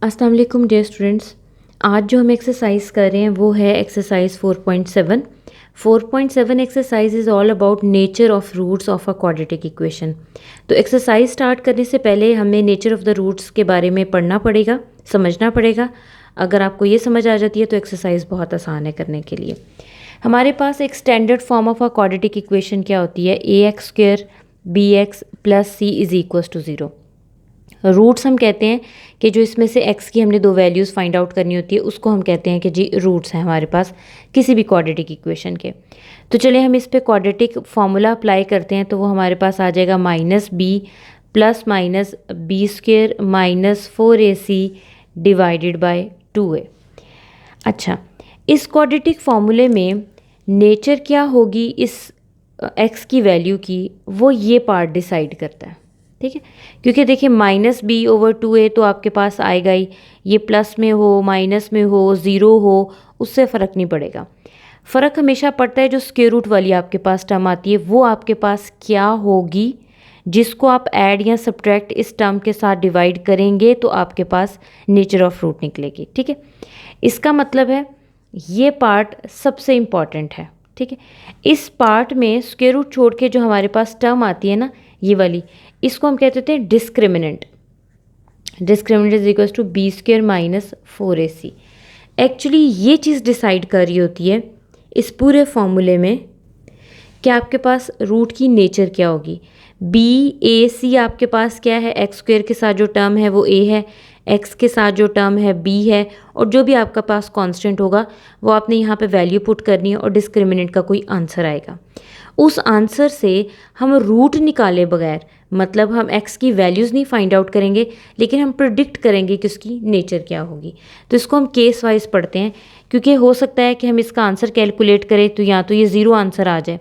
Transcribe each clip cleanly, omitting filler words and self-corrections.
अस्सलाम वालेकुम dear students. आज जो हम एक्सरसाइज कर रहे हैं वो है exercise 4.7। 4.7 exercise is all about nature of roots of a quadratic equation. तो एक्सरसाइज स्टार्ट करने से पहले हमें नेचर ऑफ द रूट्स के बारे में पढ़ना पड़ेगा, समझना पड़ेगा। अगर आपको ये समझ आ जाती है तो एक्सरसाइज बहुत आसान है करने के लिए। हमारे पास एक standard form of a quadratic equation क्या होती है, ax² bx + c = 0। रूट्स हम कहते हैं कि जो इसमें से x की हमने दो वैल्यूज़ फाइंड आउट करनी होती है उसको हम कहते हैं कि जी रूट्स हैं हमारे पास किसी भी क्वाड्रेटिक इक्वेशन के। तो चलिए हम इस पे क्वाड्रेटिक फार्मूला अप्लाई करते हैं। तो वो हमारे पास आ जाएगा -b + -b² - 4ac / 2a। अच्छा, इस क्वाड्रेटिक फार्मूले में नेचर क्या होगी इस x की वैल्यू की, वो ये पार्ट डिसाइड करता है, ठीक है। क्योंकि देखिए -b/2a तो आपके पास आएगा ही, ये प्लस में हो, माइनस में हो, ज़ीरो हो, उससे फ़र्क नहीं पड़ेगा। फ़र्क हमेशा पड़ता है जो स्क्वायर रूट वाली आपके पास टर्म आती है वो आपके पास क्या होगी, जिसको आप ऐड या सब्ट्रैक्ट इस टर्म के साथ डिवाइड करेंगे तो आपके पास नेचर ऑफ रूट निकलेगी, ठीक है। इसका मतलब है ये पार्ट सबसे इम्पॉर्टेंट है, ठीक है। इस पार्ट में स्क्वायर रूट छोड़ के जो हमारे पास टर्म आती है ना, ये वाली, इसको हम कहते हैं discriminant. Discriminant = b² - 4ac। Actually ये चीज़ डिसाइड कर रही होती है इस पूरे फॉर्मूले में कि आपके पास रूट की नेचर क्या होगी। bac आपके पास क्या है, x² के साथ जो टर्म है वो a है, x के साथ जो टर्म है b है, और जो भी आपका पास कांस्टेंट होगा वो आपने यहाँ पे वैल्यू पुट करनी है और डिस्क्रिमिनेंट का कोई आंसर आएगा। उस आंसर से हम रूट निकाले बगैर, मतलब हम x की वैल्यूज़ नहीं फाइंड आउट करेंगे लेकिन हम प्रिडिक्ट करेंगे कि उसकी नेचर क्या होगी। तो इसको हम केस वाइज पढ़ते हैं, क्योंकि हो सकता है कि हम इसका आंसर कैलकुलेट करें तो या तो ये ज़ीरो आंसर आ जाए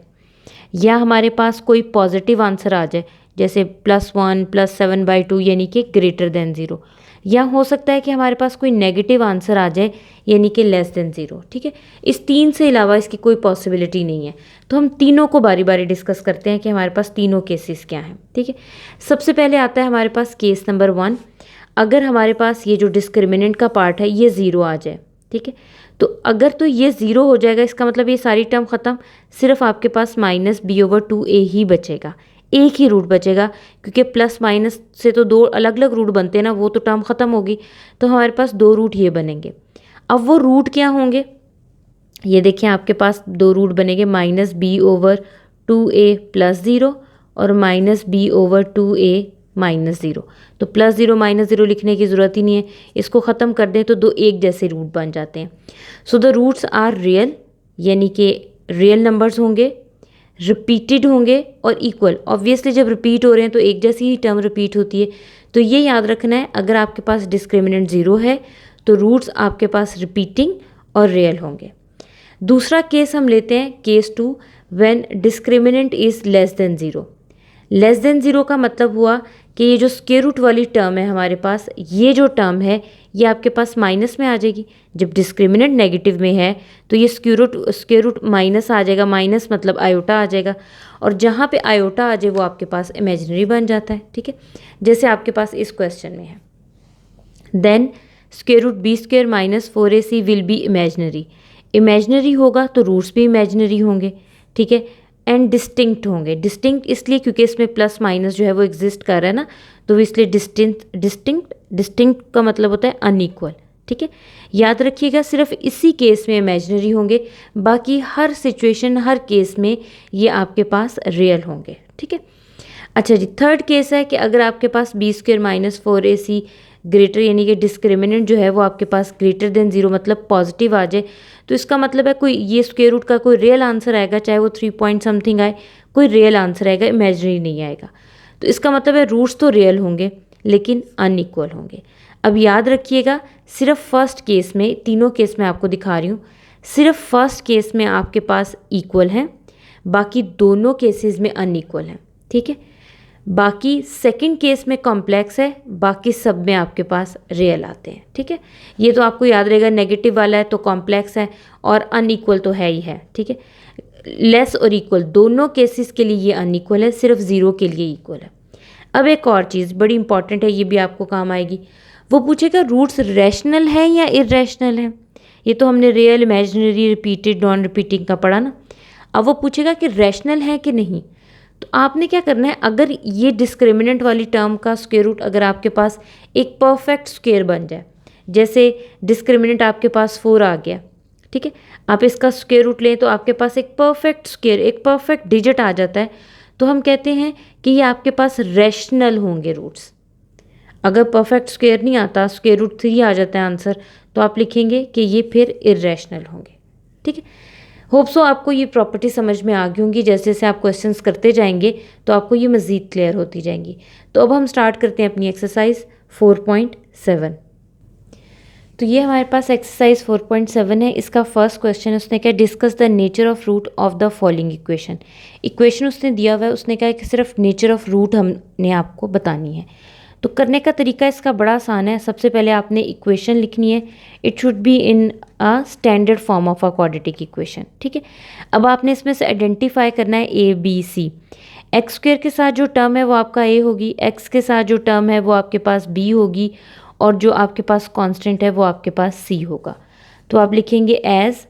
या हमारे पास कोई पॉजिटिव आंसर आ जाए, जैसे +1 + 7/2 यानी कि >0, या हो सकता है कि हमारे पास कोई नेगेटिव आंसर आ जाए यानी कि <0, ठीक है। इस तीन से अलावा इसकी कोई पॉसिबिलिटी नहीं है। तो हम तीनों को बारी बारी डिस्कस करते हैं कि हमारे पास तीनों केसेस क्या हैं, ठीक है। सबसे पहले आता है हमारे पास केस नंबर 1। अगर हमारे पास ये जो डिस्क्रिमिनेंट का पार्ट है ये ज़ीरो आ जाए, ठीक है। तो अगर तो ये ज़ीरो हो जाएगा, इसका मतलब ये सारी टर्म ख़त्म, सिर्फ आपके पास -b/2a ही बचेगा, एक ही रूट बचेगा, क्योंकि प्लस माइनस से तो दो अलग अलग रूट बनते हैं ना, वो तो टर्म ख़त्म होगी, तो हमारे पास दो रूट ये बनेंगे। अब वो रूट क्या होंगे, ये देखिए आपके पास दो रूट बनेंगे, -b/2a + 0 और -b/2a - 0। तो +0 -0 लिखने की ज़रूरत ही नहीं है, इसको ख़त्म कर दें तो दो एक जैसे रूट बन जाते हैं। So the roots are real, यानी कि रियल नंबर्स होंगे, रिपीटेड होंगे और इक्वल। ऑब्वियसली जब रिपीट हो रहे हैं तो एक जैसी ही टर्म रिपीट होती है, तो ये याद रखना है। अगर आपके पास डिस्क्रिमिनेंट ज़ीरो है तो रूट्स आपके पास रिपीटिंग और रियल होंगे। दूसरा केस हम लेते हैं, केस 2, व्हेन डिस्क्रिमिनेंट इज़ <0। <0 का मतलब हुआ कि ये जो स्क्वायर रूट वाली टर्म है हमारे पास, ये जो टर्म है ये आपके पास माइनस में आ जाएगी। जब डिस्क्रिमिनेंट नेगेटिव में है तो ये स्क्वायर रूट माइनस आ जाएगा, माइनस मतलब आयोटा आ जाएगा, और जहाँ पे आयोटा आ जाए वो आपके पास इमेजिनरी बन जाता है, ठीक है। जैसे आपके पास इस क्वेश्चन में है, then √b² - 4ac will be imaginary. Imaginary होगा तो रूट्स भी इमेजिनरी होंगे, ठीक है, एंड डिस्टिंक्ट होंगे। डिस्टिंक्ट इसलिए क्योंकि इसमें प्लस माइनस जो है वो एग्जिस्ट कर रहा है ना, तो इसलिए डिस्टिंक्ट का मतलब होता है अनइक्वल, ठीक है। याद रखिएगा सिर्फ इसी केस में इमेजिनरी होंगे, बाकी हर सिचुएशन हर केस में ये आपके पास रियल होंगे, ठीक है। अच्छा जी, थर्ड केस है कि अगर आपके पास b² - 4ac ग्रेटर, यानी कि डिस्क्रिमिनेंट जो है वो आपके पास >0 मतलब पॉजिटिव आ जाए, तो इसका मतलब है कोई ये स्क्वायर रूट का कोई रियल आंसर आएगा, चाहे वो 3 पॉइंट समथिंग आए, कोई रियल आंसर आएगा, इमेजिनरी नहीं आएगा। तो इसका मतलब है रूट्स तो रियल होंगे लेकिन अनइक्वल होंगे। अब याद रखिएगा सिर्फ फर्स्ट केस में, तीनों केस में आपको दिखा रही हूँ, सिर्फ फर्स्ट केस में आपके पास इक्वल हैं, बाकी दोनों केसेस में अनइक्वल हैं, ठीक है। बाकी सेकंड केस में कॉम्प्लेक्स है, बाकी सब में आपके पास रियल आते हैं, ठीक है। ये तो आपको याद रहेगा, नेगेटिव वाला है तो कॉम्प्लेक्स है और अनइक्वल तो है ही है, ठीक है। लेस और इक्वल दोनों केसेस के लिए ये अनइक्वल है, सिर्फ ज़ीरो के लिए इक्वल है। अब एक और चीज़ बड़ी इंपॉर्टेंट है, ये भी आपको काम आएगी। वो पूछेगा रूट्स रैशनल है या इरेशनल है। ये तो हमने real, imaginary, repeated, non repeating का पढ़ा ना। अब वो पूछेगा कि रैशनल है कि नहीं। तो आपने क्या करना है, अगर ये डिस्क्रिमिनेंट वाली टर्म का स्क्वायर रूट अगर आपके पास एक परफेक्ट स्क्वायर बन जाए, जैसे डिस्क्रिमिनेंट आपके पास 4 आ गया, ठीक है, आप इसका स्क्वायर रूट लें तो आपके पास एक परफेक्ट स्क्वायर, एक परफेक्ट डिजिट आ जाता है, तो हम कहते हैं कि ये आपके पास रैशनल होंगे रूट्स। अगर परफेक्ट स्क्वायर नहीं आता, स्क्वायर रूट 3 आ जाता है आंसर, तो आप लिखेंगे कि ये फिर इरेशनल होंगे। ठीक है, होप सो आपको ये प्रॉपर्टी समझ में आ गई होंगी। जैसे जैसे आप क्वेश्चंस करते जाएंगे तो आपको ये मज़ीद क्लियर होती जाएंगी। तो अब हम स्टार्ट करते हैं अपनी एक्सरसाइज 4.7। तो ये हमारे पास एक्सरसाइज 4.7 है। इसका फर्स्ट क्वेश्चन उसने क्या, discuss the nature of root of the following equation. Equation उसने दिया हुआ है, उसने कहा कि सिर्फ नेचर ऑफ रूट हमने आपको बतानी है। तो करने का तरीका इसका बड़ा आसान है। सबसे पहले आपने इक्वेशन लिखनी है। It should be in a standard form of a quadratic equation. ठीक है, अब आपने इसमें से आइडेंटिफाई करना है A B C. X square के साथ जो टर्म है वो आपका ए होगी, एक्स के साथ जो टर्म है वो आपके पास बी होगी, और जो आपके पास कांस्टेंट है वो आपके पास सी होगा। तो आप लिखेंगे as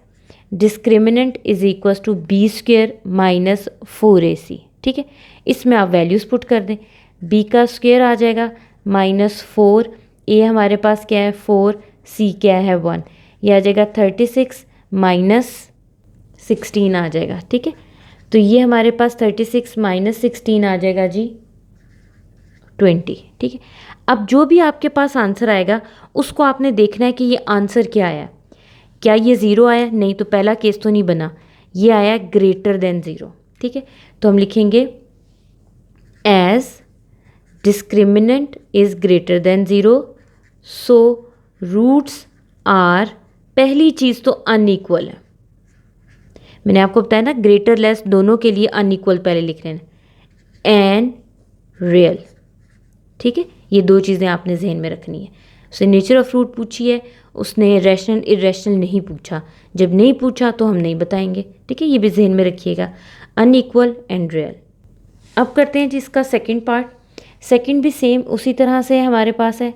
discriminant is equal to B square minus 4ac। ठीक है, इसमें आप वैल्यूज़ पुट कर दें। बी का स्क्वायर आ जाएगा -4, ए हमारे पास क्या है 4, सी क्या है 1, ये आ जाएगा 36 - 16 आ जाएगा। ठीक है, तो ये हमारे पास 36 - 16 आ जाएगा जी 20। ठीक है, अब जो भी आपके पास आंसर आएगा उसको आपने देखना है कि ये आंसर क्या आया। क्या ये 0 आया? नहीं, तो पहला केस तो नहीं बना, ये आया ग्रेटर देन 0। ठीक है, तो हम लिखेंगे as discriminant is greater than 0, so roots are, पहली चीज़ तो अनइक्वल है। मैंने आपको बताया ना ग्रेटर लेस दोनों के लिए अनइक्वल पहले लिख लेना, एंड रियल। ठीक है, ये दो चीज़ें आपने जहन में रखनी है। उसने नेचर ऑफ रूट पूछी है, उसने रैशनल इरेशनल नहीं पूछा। जब नहीं पूछा तो हम नहीं बताएंगे। ठीक है, ये भी जहन में रखिएगा, अनइक्वल एंड रियल। अब करते हैं जी इसका सेकंड पार्ट। सेकंड भी सेम उसी तरह से हमारे पास है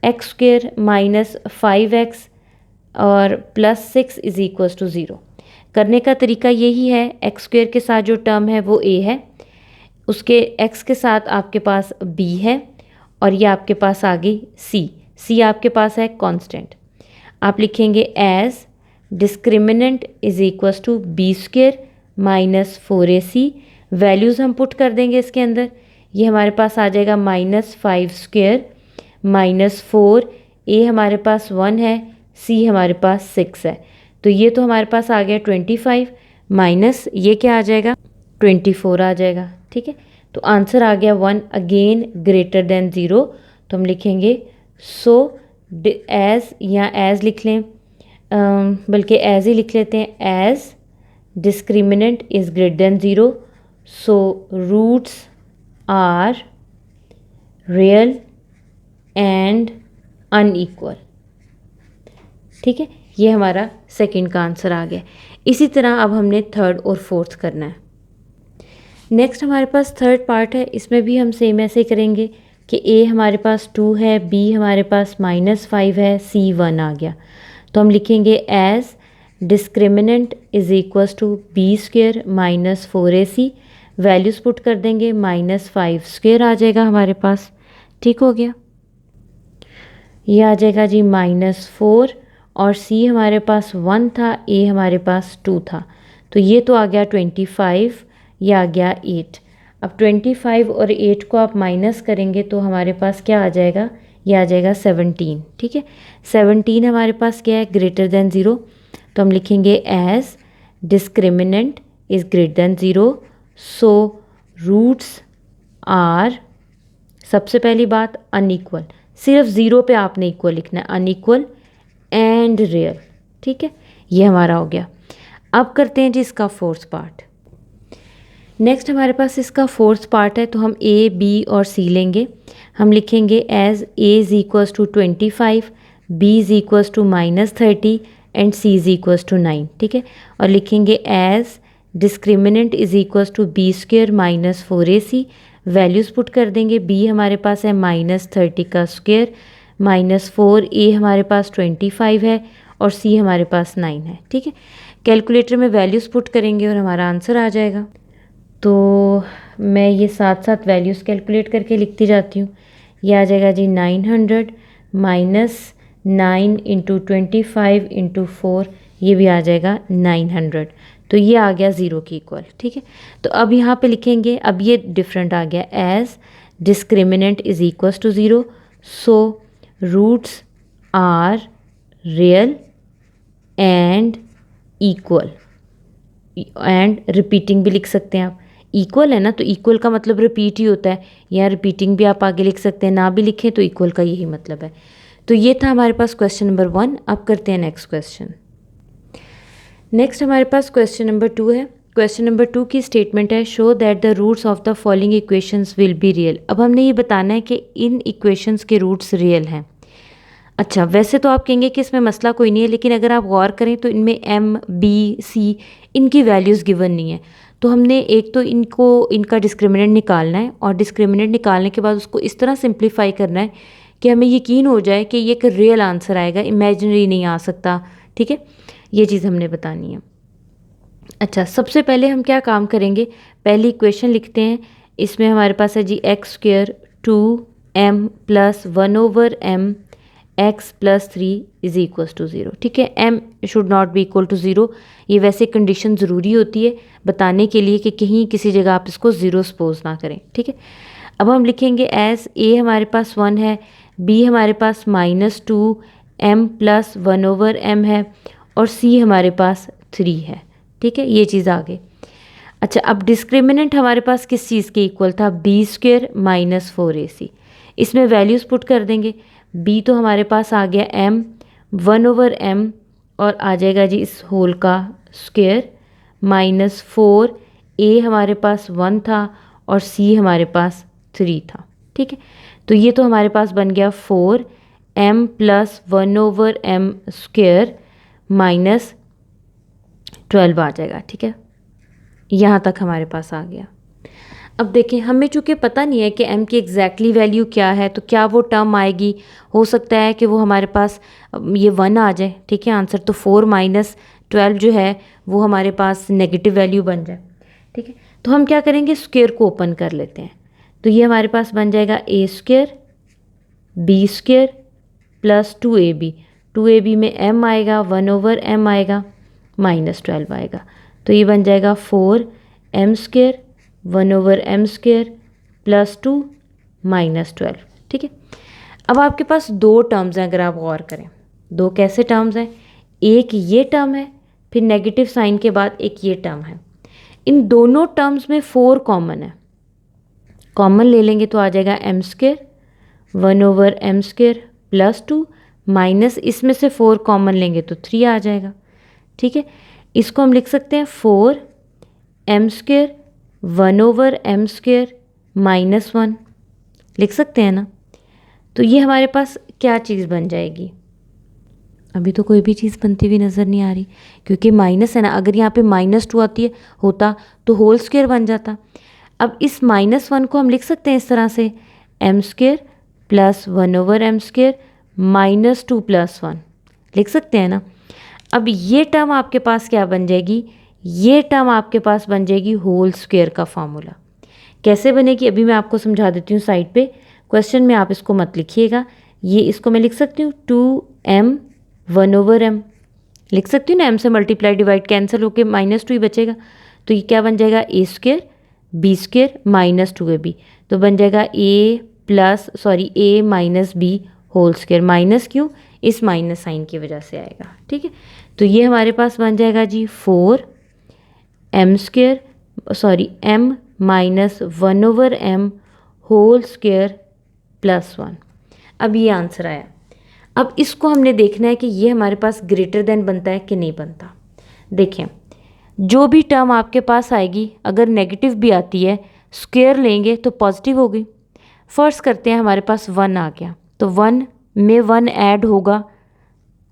एक्स स्क्वेयर माइनस 5x और +6 इज इक्वल टू 0। करने का तरीका यही है, एक्स स्क्वेयर के साथ जो टर्म है वो a है, उसके x के साथ आपके पास b है, और ये आपके पास आ गई c आपके पास है कांस्टेंट। आप लिखेंगे as discriminant is equal to B square minus 4ac। Values हम पुट कर देंगे इसके अंदर। ये हमारे पास आ जाएगा -5 स्क्वेयर -4, a हमारे पास 1 है, c हमारे पास 6 है। तो ये तो हमारे पास आ गया 25 माइनस ये क्या आ जाएगा 24 आ जाएगा। ठीक है, तो आंसर आ गया 1, अगेन ग्रेटर देन 0। तो हम लिखेंगे सो एज, या एज लिख लें, बल्कि एज ही लिख लेते हैं, as discriminant is greater than 0, so roots are real and unequal. ठीक है, ये हमारा सेकंड का आंसर आ गया। इसी तरह अब हमने थर्ड और फोर्थ करना है। नेक्स्ट हमारे पास थर्ड पार्ट है, इसमें भी हम सेम ऐसे करेंगे कि a हमारे पास 2 है, b हमारे पास -5 है, c 1 आ गया। तो हम लिखेंगे as discriminant is equal to B square minus 4ac। Values put कर देंगे, -5 स्क्वेयर आ जाएगा हमारे पास। ठीक हो गया, ये आ जाएगा जी -4, और c हमारे पास 1 था, a हमारे पास 2 था, तो ये तो आ गया 25, ये आ गया 8। अब 25 और 8 को आप माइनस करेंगे तो हमारे पास क्या आ जाएगा, ये आ जाएगा 17। ठीक है, 17 हमारे पास क्या है, ग्रेटर देन 0। तो हम लिखेंगे as discriminant is greater than 0, so roots are, सबसे पहली बात अनइक्वल, सिर्फ 0 पे आपने इक्वल लिखना है, अनइक्वल एंड रियल। ठीक है, ये हमारा हो गया। अब करते हैं जी इसका फोर्थ पार्ट। नेक्स्ट हमारे पास इसका फोर्थ पार्ट है, तो हम a b और c लेंगे। हम लिखेंगे as a is equal to 25, b is equal to -30 and c is equal to 9। ठीक है, और लिखेंगे as discriminant is equal to B square minus 4ac। Values put कर देंगे, b हमारे पास है -30 का स्क्वेयर -4a हमारे पास 25 है और c हमारे पास 9 है। ठीक है, कैलकुलेटर में वैल्यूज़ पुट करेंगे और हमारा आंसर आ जाएगा। तो मैं ये साथ साथ वैल्यूज़ कैलकुलेट करके लिखती जाती हूँ। ये आ जाएगा जी 900 -9 × 25 × 4, ये भी आ जाएगा 900। तो ये आ गया 0 के इक्वल। ठीक है, तो अब यहाँ पे लिखेंगे, अब ये डिफरेंट आ गया, as discriminant is equals to 0, so roots are real and equal, and repeating भी लिख सकते हैं आप। इक्वल है ना, तो इक्वल का मतलब रिपीट ही होता है, या रिपीटिंग भी आप आगे लिख सकते हैं, ना भी लिखें तो इक्वल का यही मतलब है। तो ये था हमारे पास क्वेश्चन नंबर 1। अब करते हैं नेक्स्ट क्वेश्चन। नेक्स्ट हमारे पास क्वेश्चन नंबर 2 है। क्वेश्चन नंबर 2 की स्टेटमेंट है, show that the roots of the following equations will be real. अब हमने ये बताना है कि इन इक्वेशंस के रूट्स रियल हैं। अच्छा, वैसे तो आप कहेंगे कि इसमें मसला कोई नहीं है, लेकिन अगर आप गौर करें तो इनमें m, b, c इनकी वैल्यूज़ गिवन नहीं है। तो हमने एक तो इनका डिस्क्रिमिनेंट निकालना है, और डिस्क्रिमिनेंट निकालने के बाद उसको इस तरह सिंप्लीफाई करना है कि हमें यकीन हो जाए कि ये एक रियल आंसर आएगा, इमेजिनरी नहीं आ सकता। ठीक है, ये चीज़ हमने बतानी है। अच्छा, सबसे पहले हम क्या काम करेंगे, पहली इक्वेशन लिखते हैं। इसमें हमारे पास है जी x² 2m + 1/m x + 3 is equals to 0। ठीक है, m should not be equal to 0। ये वैसे कंडीशन ज़रूरी होती है बताने के लिए कि कहीं किसी जगह आप इसको 0 सपोज ना करें। ठीक है, अब हम लिखेंगे एज a हमारे पास 1 है, b हमारे पास -2m + 1/m है, और c हमारे पास 3 है। ठीक है, ये चीज़ आगे। अच्छा, अब डिस्क्रिमिनेंट हमारे पास किस चीज़ के इक्वल था, b² - 4ac। इसमें वैल्यूज़ पुट कर देंगे। b तो हमारे पास आ गया m 1/m, और आ जाएगा जी इस होल का स्क्वायर, -4a हमारे पास 1 था और c हमारे पास 3 था। ठीक है, तो ये तो हमारे पास बन गया 4m + 1/m स्क्वायर -12 आ जाएगा। ठीक है, यहाँ तक हमारे पास आ गया। अब देखें, हमें चूँकि पता नहीं है कि m की एग्जैक्टली वैल्यू क्या है, तो क्या वो टर्म आएगी, हो सकता है कि वो हमारे पास ये 1 आ जाए। ठीक है, आंसर तो 4 - 12 जो है वो हमारे पास नेगेटिव वैल्यू बन जाए। ठीक है, तो हम क्या करेंगे, स्क्वायर को ओपन कर लेते हैं। तो ये हमारे पास बन जाएगा a² b² + 2ab। 2ab में m आएगा, 1/m आएगा, -12 आएगा। तो ये बन जाएगा 4m² 1/m² + 2 -12। ठीक है, अब आपके पास दो टर्म्स हैं, अगर आप गौर करें, दो कैसे टर्म्स हैं, एक ये टर्म है, फिर नेगेटिव साइन के बाद एक ये टर्म है। इन दोनों टर्म्स में 4 कॉमन है, कॉमन ले लेंगे तो आ जाएगा m² 1/m² + 2 माइनस इसमें से 4 कॉमन लेंगे तो 3 आ जाएगा। ठीक है, इसको हम लिख सकते हैं 4m² 1/m² -1 लिख सकते हैं ना। तो ये हमारे पास क्या चीज़ बन जाएगी, अभी तो कोई भी चीज़ बनती हुई नज़र नहीं आ रही, क्योंकि माइनस है ना। अगर यहाँ पे -2 आती है होता तो होल स्क्वायर बन जाता। अब इस -1 को हम लिख सकते हैं इस तरह से, m² + 1/m² -2 + 1 लिख सकते हैं ना। अब ये टर्म आपके पास क्या बन जाएगी, ये टर्म आपके पास बन जाएगी होल स्क्वायर का फॉर्मूला। कैसे बनेगी अभी मैं आपको समझा देती हूँ साइड पे, क्वेश्चन में आप इसको मत लिखिएगा। ये इसको मैं लिख सकती हूँ 2m 1/m लिख सकती हूँ ना, m से मल्टीप्लाई डिवाइड कैंसिल होके -2 ही बचेगा। तो ये क्या बन जाएगा, a² b² -2ab। तो बन जाएगा a - b whole square. Minus क्यों, इस माइनस साइन की वजह से आएगा। ठीक है, तो ये हमारे पास बन जाएगा जी 4m -1/m होल स्क्वायर +1। अब ये आंसर आया। अब इसको हमने देखना है कि ये हमारे पास ग्रेटर देन बनता है कि नहीं बनता। देखें, जो भी टर्म आपके पास आएगी, अगर नेगेटिव भी आती है, स्क्वायर लेंगे तो पॉजिटिव होगी। फर्स्ट करते हैं, हमारे पास 1 आ गया, तो 1 में 1 ऐड होगा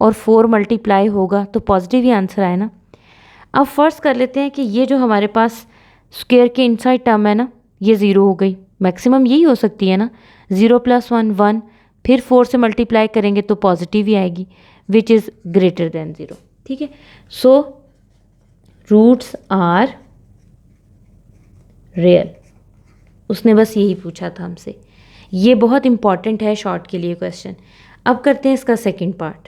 और 4 मल्टीप्लाई होगा, तो पॉजिटिव ही आंसर आए ना। अब फर्स्ट कर लेते हैं कि ये जो हमारे पास स्क्वायर के इनसाइड टर्म है ना, ये 0 हो गई। मैक्सिमम यही हो सकती है ना, 0 + 1 1 फिर 4 से मल्टीप्लाई करेंगे तो पॉजिटिव ही आएगी, विच इज़ ग्रेटर देन 0। ठीक है, सो रूट्स आर रियल। उसने बस यही पूछा था हमसे, ये बहुत इंपॉर्टेंट है शॉर्ट के लिए क्वेश्चन। अब करते हैं इसका सेकंड पार्ट।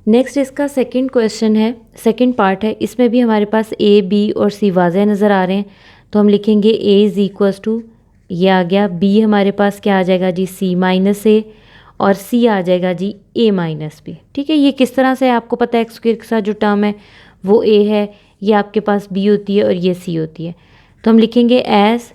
नेक्स्ट इसका सेकंड क्वेश्चन है, सेकंड पार्ट है। इसमें भी हमारे पास ए, बी और सी वाज़े नज़र आ रहे हैं, तो हम लिखेंगे ए इज़ इक्वल्स टू, ये आ गया, बी हमारे पास क्या आ जाएगा जी, सी माइनस ए, और सी आ जाएगा जी ए माइनस बी। ठीक है, ये किस तरह से आपको पता है, एक्स स्क्वायर के साथ जो टर्म है वो ए है, ये आपके पास बी होती है और ये सी होती है। तो हम लिखेंगे as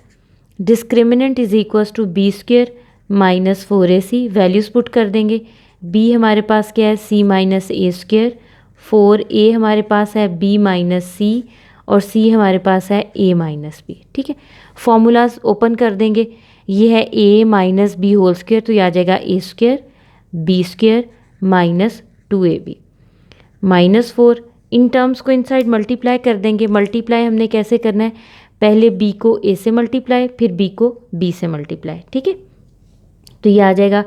discriminant is equals to B square minus 4ac, values put कर देंगे। बी हमारे पास क्या है, सी माइनस ए स्क्वायर, 4a हमारे पास है बी माइनस सी, और सी हमारे पास है ए माइनस बी। ठीक है, फॉर्मूलाज ओपन कर देंगे। ये है a minus B whole square, तो ये आ जाएगा a square b square minus 2ab minus 4। इन टर्म्स को इनसाइड मल्टीप्लाई कर देंगे। मल्टीप्लाई हमने कैसे करना है, पहले b को a से मल्टीप्लाई, फिर b को b से मल्टीप्लाई। ठीक है, तो ये आ जाएगा,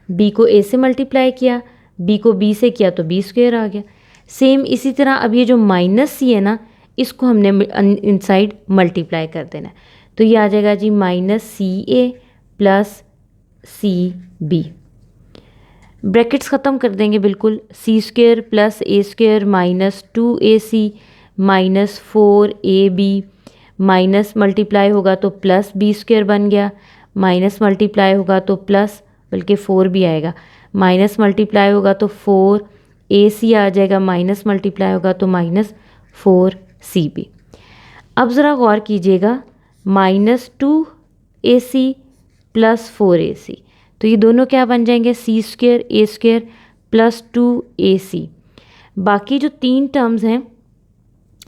b को a से मल्टीप्लाई किया, b को b से किया तो b स्क्वायर आ गया। सेम इसी तरह अब ये जो माइनस c है ना, इसको हमने इनसाइड मल्टीप्लाई कर देना है, तो ये आ जाएगा जी minus c a plus c b. Brackets ख़त्म कर देंगे बिल्कुल, सी स्क्वायर प्लस ए square minus 2ac minus 4ab minus multiply होगा तो प्लस बी स्क्वायर बन गया, माइनस मल्टीप्लाई होगा तो प्लस, बल्कि 4 भी आएगा, माइनस मल्टीप्लाई होगा तो 4ac आ जाएगा, माइनस मल्टीप्लाई होगा तो माइनस 4cb। अब ज़रा गौर कीजिएगा, माइनस 2ac प्लस 4ac, तो ये दोनों क्या बन जाएंगे, सी स्क्वायर ए स्क्वायर प्लस 2ac। बाकी जो 3 टर्म्स हैं,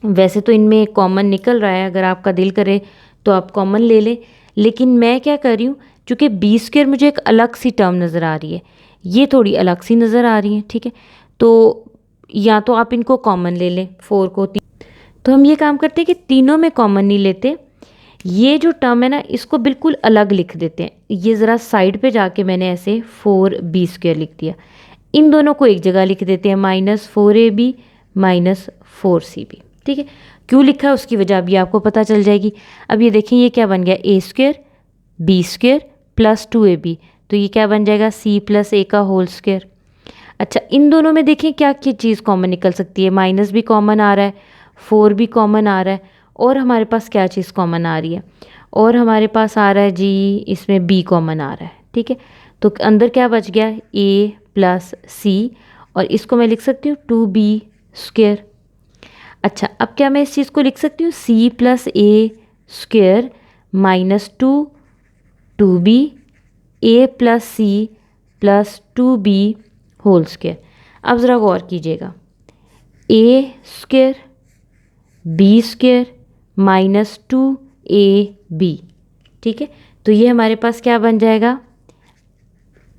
वैसे तो इनमें कॉमन निकल रहा है, अगर आपका दिल करे तो आप कॉमन ले लें, लेकिन मैं क्या कर रही हूँ, चूँकि बी स्क्वायर मुझे एक अलग सी टर्म नज़र आ रही है, ये थोड़ी अलग सी नज़र आ रही है। ठीक है, तो या तो आप इनको कॉमन ले लें, 4 को 3, तो हम ये काम करते हैं कि तीनों में कॉमन नहीं लेते, ये जो टर्म है ना इसको बिल्कुल अलग लिख देते हैं। ये ज़रा साइड पे जाके मैंने ऐसे 4b स्क्वायर लिख दिया, इन दोनों को एक जगह लिख देते हैं, माइनस 4ab माइनस 4cb। ठीक है, क्यों लिखा है उसकी वजह अभी आपको पता चल जाएगी। अब ये देखें, ये क्या बन गया, a square b square plus 2ab, तो ये क्या बन जाएगा, सी प्लस ए का होल स्क्वायर। अच्छा, इन दोनों में देखें क्या क्या चीज़ कॉमन निकल सकती है, माइनस भी कॉमन आ रहा है, 4 भी कॉमन आ रहा है, और हमारे पास क्या चीज़ कॉमन आ रही है, और हमारे पास आ रहा है जी, इसमें b कॉमन आ रहा है। ठीक है, तो अंदर क्या बच गया, a प्लस सी, और इसको मैं लिख सकती हूँ 2b स्क्वायर। अच्छा, अब क्या मैं इस चीज़ को लिख सकती हूँ, c plus A square minus 2b a plus C plus 2b whole square. अब ज़रा गौर कीजिएगा, a square b square minus 2ab। ठीक है, तो ये हमारे पास क्या बन जाएगा,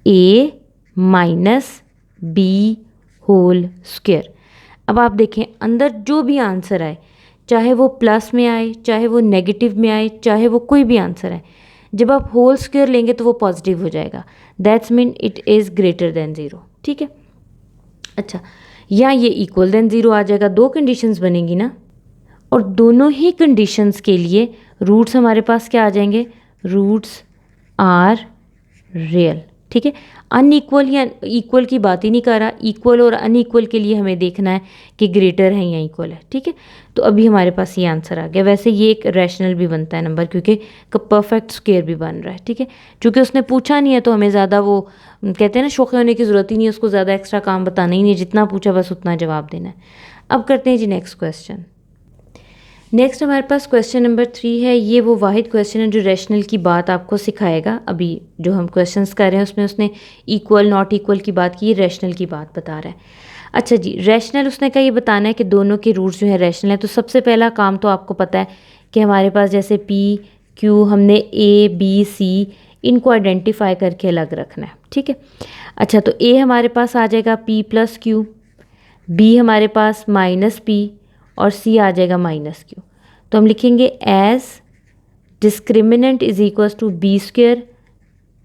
a minus B whole square. अब आप देखें, अंदर जो भी आंसर आए, चाहे वो प्लस में आए, चाहे वो नेगेटिव में आए, चाहे वो कोई भी आंसर आए, जब आप होल स्क्वायर लेंगे तो वो पॉजिटिव हो जाएगा, that's mean it is greater than 0। ठीक है, अच्छा, या ये इक्वल देन 0 आ जाएगा, 2 कंडीशंस बनेंगी ना, और दोनों ही कंडीशंस के लिए रूट्स हमारे पास क्या आ जाएंगे, रूट्स आर रियल। ठीक है, अनइक्वल या इक्वल की बात ही नहीं कर रहा, इक्वल और अनइक्वल के लिए हमें देखना है कि ग्रेटर है या इक्वल है। ठीक है, तो अभी हमारे पास ये आंसर आ गया। वैसे ये एक रैशनल भी बनता है नंबर, क्योंकि परफेक्ट स्क्वायर भी बन रहा है। ठीक है, चूँकि उसने पूछा नहीं है तो हमें ज़्यादा वो कहते हैं ना, शौक़ होने की ज़रूरत ही नहीं है, उसको ज़्यादा एक्स्ट्रा काम बताना ही नहीं है, जितना पूछा बस उतना जवाब देना है। अब करते हैं जी नेक्स्ट क्वेश्चन। नेक्स्ट हमारे पास क्वेश्चन नंबर 3 है। ये वो वाहिद क्वेश्चन है जो रैशनल की बात आपको सिखाएगा। अभी जो हम क्वेश्चंस कर रहे हैं उसमें उसने इक्वल नॉट इक्वल की बात की, रैशनल की बात बता रहा है। अच्छा जी, रैशनल उसने कहा ये बताना है कि दोनों के रूट्स जो है रैशनल है। तो सबसे पहला काम तो आपको पता है कि हमारे पास जैसे पी क्यू, हमने ए बी सी इनको आइडेंटिफाई करके अलग रखना है। ठीक है, अच्छा, तो ए हमारे पास आ जाएगा पी प्लस क्यू, बी हमारे पास माइनस पी, और सी आ जाएगा माइनस क्यू। तो हम लिखेंगे as discriminant is equals to B square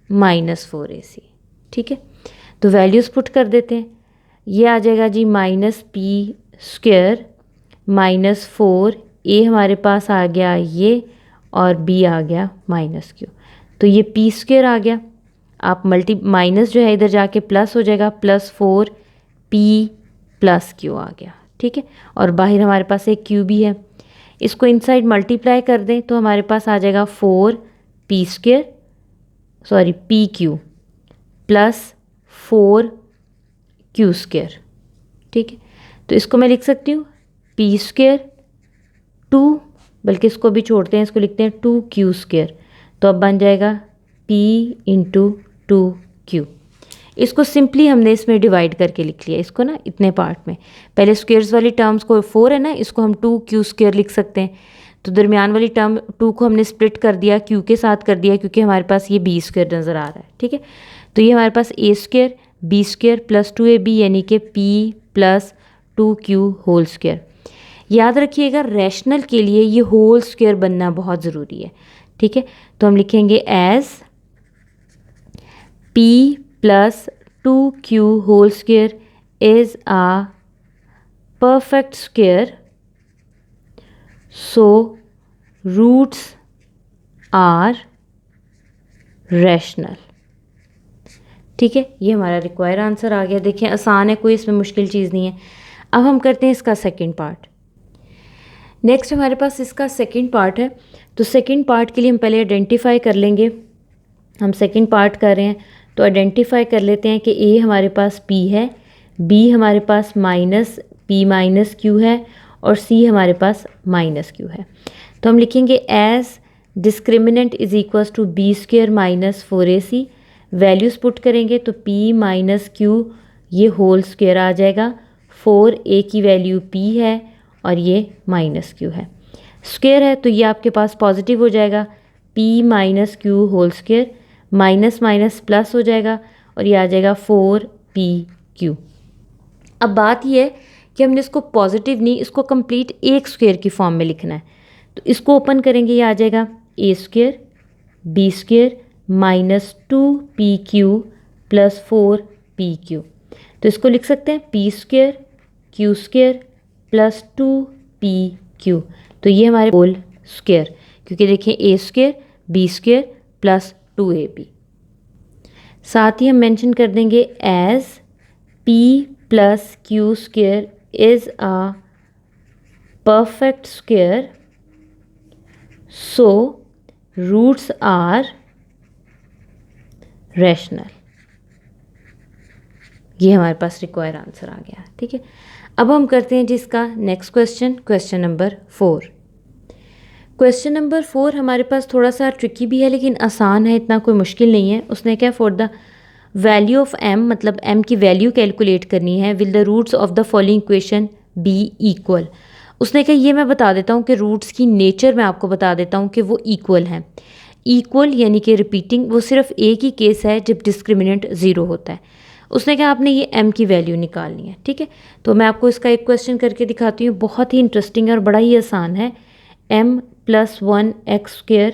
minus 4ac। ठीक है, तो वैल्यूज़ पुट कर देते हैं। ये आ जाएगा जी -p² -4, a हमारे पास आ गया ये, और b आ गया -q। तो ये p² आ गया, आप माइनस जो है इधर जाके प्लस हो जाएगा, +4p + q आ गया, ठीक है। और बाहर हमारे पास एक q भी है, इसको इनसाइड मल्टीप्लाई कर दें तो हमारे पास आ जाएगा pq + 4q², ठीक है। तो इसको मैं लिख सकती हूँ p² 2, बल्कि इसको भी छोड़ते हैं, इसको लिखते हैं 2q²। तो अब बन जाएगा p × 2q। इसको सिंपली हमने इसमें डिवाइड करके लिख लिया, इसको ना इतने पार्ट में। पहले स्क्वेयर्स वाली टर्म्स को 4 है ना, इसको हम 2q² लिख सकते हैं। तो दरमियान वाली टर्म 2 को हमने स्प्लिट कर दिया, q के साथ कर दिया, क्योंकि हमारे पास ये b² नज़र आ रहा है, ठीक है। तो ये हमारे पास a² b² + 2ab यानी कि p + 2q² याद रखिएगा, रैशनल के लिए ये होल स्क्वायर बनना बहुत ज़रूरी है, ठीक है। तो हम लिखेंगे as p + 2q² is a perfect square, so roots are rational, ठीक है। ये हमारा रिक्वायर आंसर आ गया। देखें आसान है, कोई इसमें मुश्किल चीज़ नहीं है। अब हम करते हैं इसका सेकंड पार्ट। नेक्स्ट हमारे पास इसका सेकंड पार्ट है। तो सेकंड पार्ट के लिए हम पहले आइडेंटिफाई कर लेंगे, हम सेकंड पार्ट कर रहे हैं तो आइडेंटिफाई कर लेते हैं कि a हमारे पास p है, b हमारे पास -p - q है, और c हमारे पास -q है। तो हम लिखेंगे as discriminant is equals to b² - 4ac। Values put करेंगे तो p - q ये होल स्क्वायर आ जाएगा, 4a की वैल्यू p है और ये -q है। स्क्वायर है तो ये आपके पास पॉजिटिव हो जाएगा, p - q whole square, minus minus plus हो जाएगा और ये आ जाएगा 4pq। अब बात ये है कि हमने इसको पॉजिटिव नहीं, इसको कंप्लीट एक स्क्वायर की फॉर्म में लिखना है। तो इसको ओपन करेंगे, ये आ जाएगा a² b² -2pq + 4pq। तो इसको लिख सकते हैं p² q² + 2pq। तो ये हमारे होल स्क्वायर, क्योंकि देखिए a² b² + 2ab। साथ ही हम मेंशन कर देंगे as p + q² is a perfect square, so roots are rational. ये हमारे पास रिक्वायर आंसर आ गया, ठीक है। अब हम करते हैं जिसका next question number 4। Question number 4 हमारे पास थोड़ा सा ट्रिकी भी है लेकिन आसान है, इतना कोई मुश्किल नहीं है। उसने क्या, for the value of m, मतलब m की वैल्यू कैलकुलेट करनी है, will the roots of the following equation be equal. उसने कहा ये मैं बता देता हूँ कि रूट्स की नेचर मैं आपको बता देता हूँ कि वो इक्वल हैं। इक्वल यानी कि रिपीटिंग, वो सिर्फ एक ही केस है जब डिस्क्रिमिनेंट 0 होता है। उसने कहा आपने ये m की वैल्यू निकालनी है, ठीक है। तो मैं आपको इसका एक क्वेश्चन करके दिखाती हूँ, बहुत ही इंटरेस्टिंग है और बड़ा ही आसान है। m + 1x²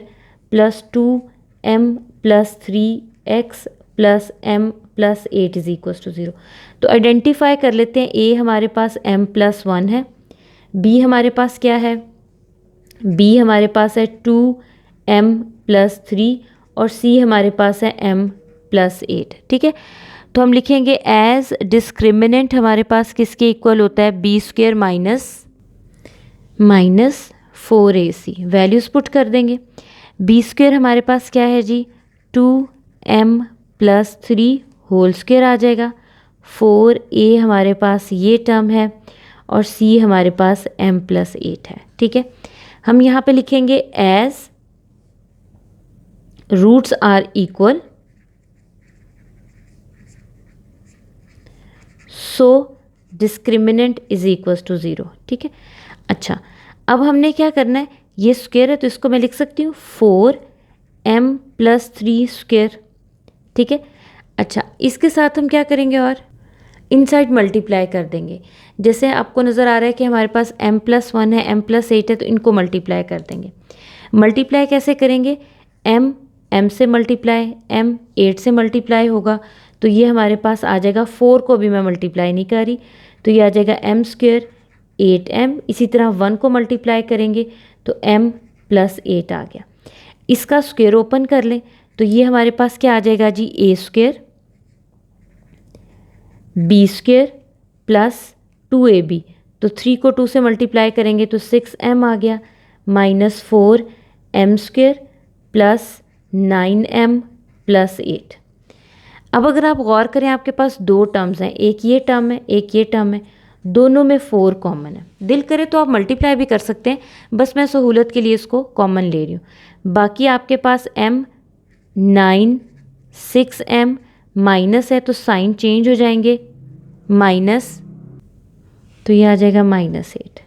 + 2m + 3x + m + 8 = 0। तो आइडेंटिफाई कर लेते हैं, a हमारे पास m + 1 है, b हमारे पास क्या है, b हमारे पास है 2m + 3 और c हमारे पास है m + 8, ठीक है। तो हम लिखेंगे एज डिस्क्रिमिनेंट हमारे पास किसके इक्वल होता है, b² - 4ac। वैल्यूज़ पुट कर देंगे, b² हमारे पास क्या है जी, 2m + 3 होल स्क्वायर आ जाएगा, 4a हमारे पास ये टर्म है और c हमारे पास m + 8 है, ठीक है। हम यहाँ पे लिखेंगे as roots are equal, so discriminant is equals to 0, ठीक है। अच्छा, अब हमने क्या करना है, ये स्क्वायर है तो इसको मैं लिख सकती हूँ 4m + 3², ठीक है। अच्छा, इसके साथ हम क्या करेंगे और इनसाइड मल्टीप्लाई कर देंगे। जैसे आपको नज़र आ रहा है कि हमारे पास m + 1 है, m + 8 है, तो इनको मल्टीप्लाई कर देंगे। मल्टीप्लाई कैसे करेंगे, m से मल्टीप्लाई, m 8 से मल्टीप्लाई होगा तो ये हमारे पास आ जाएगा, 4 को भी मैं मल्टीप्लाई नहीं कर रही, तो ये आ जाएगा m स्क्वायर 8m। इसी तरह 1 को मल्टीप्लाई करेंगे तो m प्लस 8 आ गया। इसका स्क्वायर ओपन कर लें तो ये हमारे पास क्या आ जाएगा जी, a square b square plus 2ab। तो 3 को 2 से मल्टीप्लाई करेंगे तो 6m आ गया, minus 4m square plus 9m plus 8। अब अगर आप गौर करें, आपके पास दो टर्म्स हैं, एक ये टर्म है एक ये टर्म है, दोनों में 4 कॉमन है। दिल करे तो आप मल्टीप्लाई भी कर सकते हैं, बस मैं सहूलत के लिए इसको कॉमन ले रही हूँ। बाकी आपके पास m 9 6m माइनस है तो साइन चेंज हो जाएंगे, माइनस, तो ये आ जाएगा -8।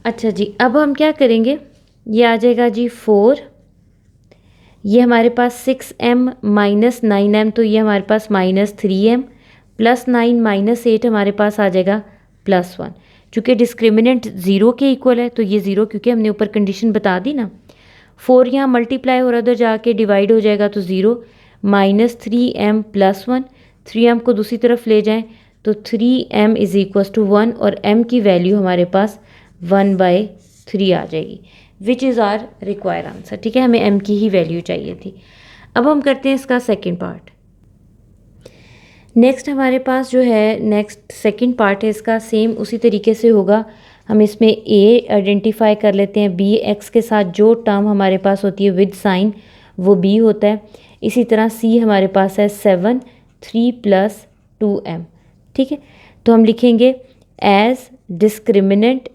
अच्छा जी, अब हम क्या करेंगे, ये आ जाएगा जी 4, ये हमारे पास 6m माइनस 9m, तो ये हमारे पास -3m प्लस 9 माइनस 8 हमारे पास आ जाएगा +1। चूँकि डिस्क्रिमिनेंट 0 के इक्वल है तो ये 0, क्योंकि हमने ऊपर कंडीशन बता दी ना। 4 यहाँ मल्टीप्लाई हो रहा है, उधर जाके डिवाइड हो जाएगा तो 0, -3m प्लस 1, 3m को दूसरी तरफ ले जाएं तो 3m इज़ इक्वल टू 1, और m की वैल्यू हमारे पास 1/3 आ जाएगी, which is our require answer. ठीक है, हमें m की ही वैल्यू चाहिए थी। अब हम करते हैं इसका सेकंड पार्ट। नेक्स्ट हमारे पास जो है नेक्स्ट सेकंड पार्ट है इसका, सेम उसी तरीके से होगा। हम इसमें a आइडेंटिफाई कर लेते हैं, b x के साथ जो टर्म हमारे पास होती है विद साइन वो b होता है। इसी तरह c हमारे पास है 7 3 प्लस 2m। ठीक है, तो हम लिखेंगे as discriminant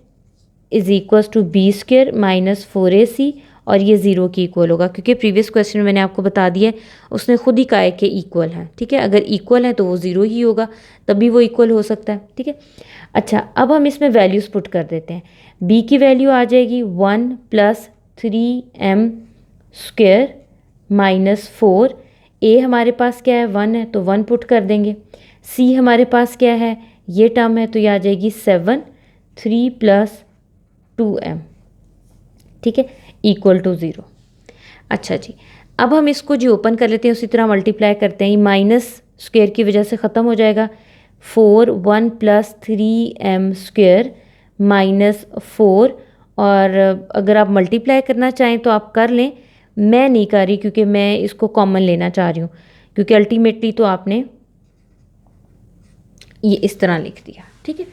is equals to B square minus 4ac, और ये 0 की इक्वल होगा, क्योंकि प्रीवियस क्वेश्चन में मैंने आपको बता दिया है, उसने खुद ही कहा है कि इक्वल है। ठीक है, अगर इक्वल है तो वो 0 ही होगा, तभी वो इक्वल हो सकता है। ठीक है, अच्छा, अब हम इसमें वैल्यूज़ पुट कर देते हैं। b की वैल्यू आ जाएगी 1 plus 3m square minus 4, a हमारे पास क्या है 1 है तो 1 पुट कर देंगे, c हमारे पास क्या है ये टर्म है तो ये आ जाएगी 7 3 प्लस 2m। ठीक है, इक्वल टू 0। अच्छा जी, अब हम इसको जी ओपन कर लेते हैं, उसी तरह मल्टीप्लाई करते हैं, माइनस स्क्वायर की वजह से ख़त्म हो जाएगा। 4 1 प्लस 3m स्क्वायर माइनस 4, और अगर आप मल्टीप्लाई करना चाहें तो आप कर लें, मैं नहीं कर रही क्योंकि मैं इसको कॉमन लेना चाह रही हूँ, क्योंकि अल्टीमेटली तो आपने ये इस तरह लिख दिया। ठीक है,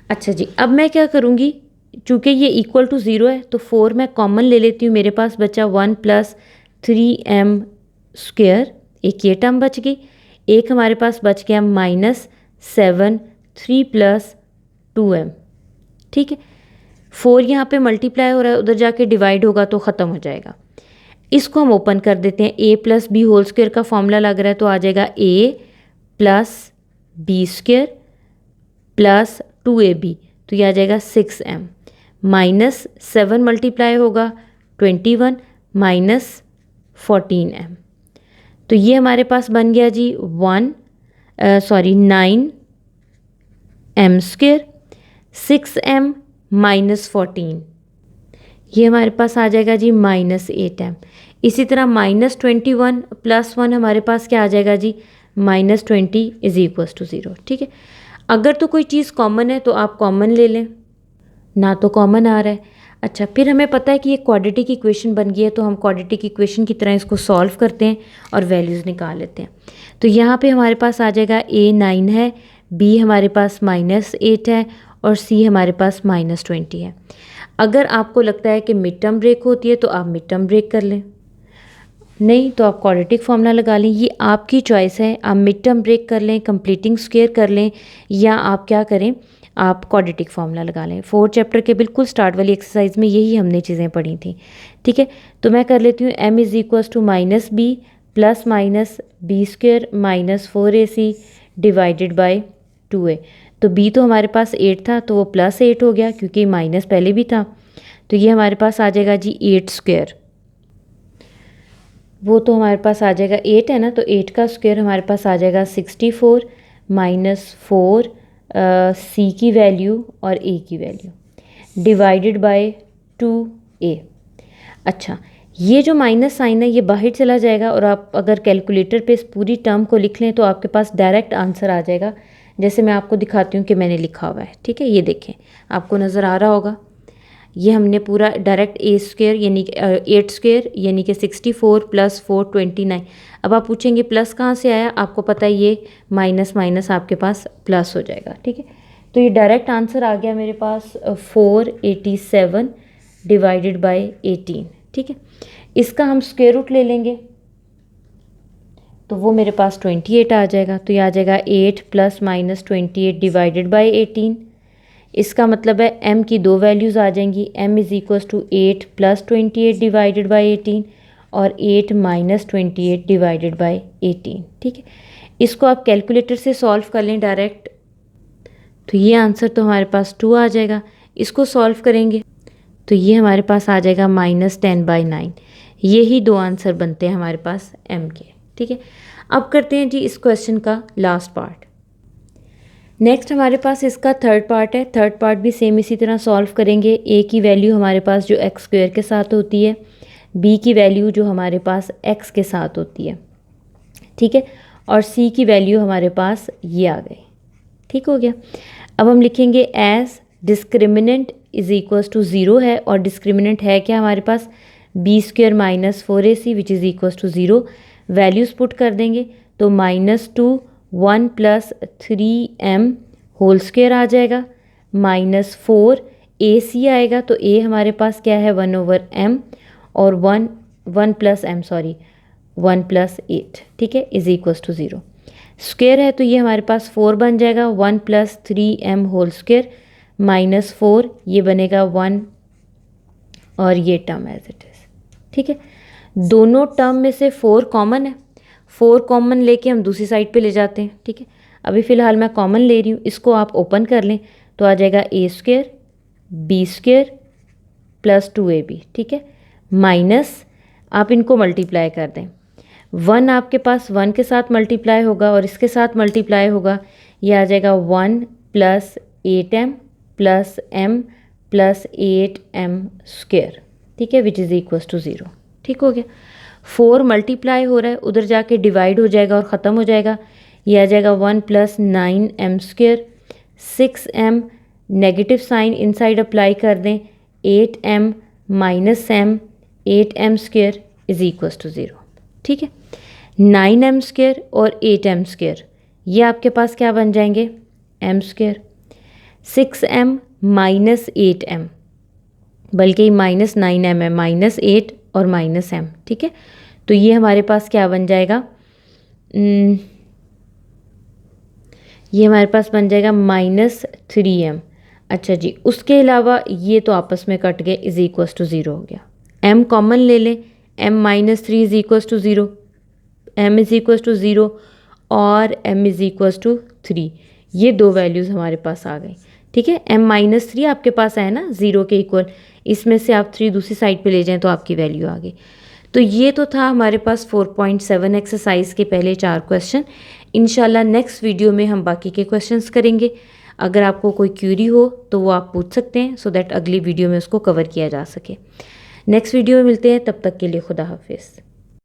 अच्छा जी, अब मैं क्या करूँगी, चूँकि ये इक्वल टू 0 है तो 4 मैं कॉमन ले लेती हूँ, मेरे पास बचा 1 प्लस 3m स्क्वायर, एक ये टर्म बच गई, एक हमारे पास बच गया -7 3 प्लस 2m। ठीक है, 4 यहाँ पे मल्टीप्लाई हो रहा है, उधर जाके डिवाइड होगा तो ख़त्म हो जाएगा। इसको हम ओपन कर देते हैं, a plus B whole square का फॉर्मूला लग रहा है तो आ जाएगा a plus B square plus 2ab, तो यह आ जाएगा 6m, माइनस 7 मल्टीप्लाई होगा 21 माइनस 14m, तो ये हमारे पास बन गया जी 9m स्क्वायर 6m माइनस 14, ये हमारे पास आ जाएगा जी -8m। इसी तरह -21 प्लस 1 हमारे पास क्या आ जाएगा जी -20 इज इक्वल टू 0। ठीक है, अगर तो कोई चीज़ कॉमन है तो आप कॉमन ले लें, ना तो कॉमन आ रहा है। अच्छा, फिर हमें पता है कि ये क्वाड्रेटिक इक्वेशन बन गई है, तो हम क्वाड्रेटिक इक्वेशन की तरह इसको सॉल्व करते हैं और वैल्यूज़ निकाल लेते हैं। तो यहाँ पे हमारे पास आ जाएगा a 9 है, b हमारे पास -8 है, और c हमारे पास -20 है। अगर आपको लगता है कि मिड टर्म ब्रेक होती है तो आप मिड टर्म ब्रेक कर लें, नहीं तो आप क्वाड्रेटिक फार्मूला लगा लें, ये आपकी चॉइस है। आप मिड टर्म ब्रेक कर लें, कंप्लीटिंग स्क्वायर कर लें, या आप क्या करें, आप क्वाड्रेटिक फार्मूला लगा लें। 4 चैप्टर के बिल्कुल स्टार्ट वाली एक्सरसाइज में यही हमने चीज़ें पढ़ी थी। ठीक है, तो मैं कर लेती हूँ m is equal to -b plus minus B square minus 4ac divided by 2a। तो b तो हमारे पास 8 था तो वो +8 हो गया, क्योंकि माइनस पहले भी था, तो ये हमारे पास आ जाएगा जी 8 स्क्वायर। वो तो हमारे पास आ जाएगा 8 है ना, तो 8 का स्क्वायर हमारे पास आ जाएगा 64 माइनस 4 c की वैल्यू और a की वैल्यू डिवाइडेड बाय 2a। अच्छा, ये जो माइनस साइन है ये बाहर चला जाएगा और आप अगर कैलकुलेटर पे इस पूरी टर्म को लिख लें तो आपके पास डायरेक्ट आंसर आ जाएगा, जैसे मैं आपको दिखाती हूँ कि मैंने लिखा हुआ है। ठीक है, ये देखें, आपको नज़र आ रहा होगा, ये हमने पूरा डायरेक्ट ए स्क्वेयर यानी कि 8 स्क्वेयर यानी कि 64 + 4 29। अब आप पूछेंगे प्लस कहाँ से आया, आपको पता है ये माइनस माइनस आपके पास प्लस हो जाएगा। ठीक है, तो ये डायरेक्ट आंसर आ गया मेरे पास 487 डिवाइडेड बाय 18। ठीक है, इसका हम स्क्वायर रूट ले लेंगे तो वो मेरे पास 28 आ जाएगा। तो ये आ जाएगा 8 + -28 डिवाइडेड बाय 18। इसका मतलब है m की दो वैल्यूज़ आ जाएंगी, m = 8 + 28 डिवाइडेड बाय 18 और 8 - 28 डिवाइडेड बाय 18। ठीक है, इसको आप कैलकुलेटर से सॉल्व कर लें डायरेक्ट, तो ये आंसर तो हमारे पास 2 आ जाएगा। इसको सॉल्व करेंगे तो ये हमारे पास आ जाएगा -10/9। यही दो आंसर बनते हैं हमारे पास m के। ठीक है, अब करते हैं जी इस क्वेश्चन का लास्ट पार्ट। नेक्स्ट हमारे पास इसका थर्ड पार्ट है। थर्ड पार्ट भी सेम इसी तरह सॉल्व करेंगे। a की वैल्यू हमारे पास जो x² के साथ होती है, b की वैल्यू जो हमारे पास x के साथ होती है। ठीक है, और c की वैल्यू हमारे पास ये आ गई। ठीक हो गया। अब हम लिखेंगे एज डिस्क्रिमिनेंट = 0 है, और डिस्क्रिमिनेंट है क्या हमारे पास b² - 4ac which is equals to 0। Values put कर देंगे तो -2 1 + 3m होल स्क्वायर आ जाएगा, -4 ac आएगा, तो a हमारे पास क्या है 1/m और 1 + 8। ठीक है, इज़ इक्वल्स टू 0। स्क्वायर है तो ये हमारे पास 4 बन जाएगा, 1 + 3m होल स्क्वायर -4, ये बनेगा 1 और ये टर्म एज इट इज़। ठीक है, दोनों टर्म में से 4 कॉमन है, 4 कॉमन लेके हम दूसरी साइड पे ले जाते हैं। ठीक है, अभी फ़िलहाल मैं कॉमन ले रही हूँ, इसको आप ओपन कर लें तो आ जाएगा a² b² + 2ab। ठीक है, माइनस आप इनको मल्टीप्लाई कर दें, 1 आपके पास 1 के साथ मल्टीप्लाई होगा और इसके साथ मल्टीप्लाई होगा, ये आ जाएगा 1 + 8m + m + 8m²। ठीक है, विच इज़ इक्वल्स टू 0। ठीक हो गया। 4 मल्टीप्लाई हो रहा है, उधर जाके डिवाइड हो जाएगा और ख़त्म हो जाएगा, ये आ जाएगा 1 + 9m², 6m negative sign inside apply कर दें, 8m - m 8m² is equals to 0। ठीक है, 9m² और 8m² ये आपके पास क्या बन जाएंगे m², 6m - 8m बल्कि -9m है, -8 और -m। ठीक है, तो ये हमारे पास क्या बन जाएगा, ये हमारे पास बन जाएगा -3m। अच्छा जी, उसके अलावा ये तो आपस में कट गए, इज़ इक्वल्स टू 0 हो गया। m कॉमन ले लें, m - 3 is equals to 0, m is equals to 0 और m इज़ इक्वल्स टू 3, ये दो वैल्यूज़ हमारे पास आ गई। ठीक है, m - 3 आपके पास है ना 0 के इक्वल, इसमें से आप 3 दूसरी साइड पे ले जाएं तो आपकी वैल्यू आ गई। तो ये तो था हमारे पास 4.7 एक्सरसाइज के पहले 4 क्वेश्चन। इंशाल्लाह नेक्स्ट वीडियो में हम बाकी के क्वेश्चंस करेंगे। अगर आपको कोई क्यूरी हो तो वो आप पूछ सकते हैं, सो दैट अगली वीडियो में उसको कवर किया जा सके। नेक्स्ट वीडियो में मिलते हैं, तब तक के लिए खुदा हाफिज़।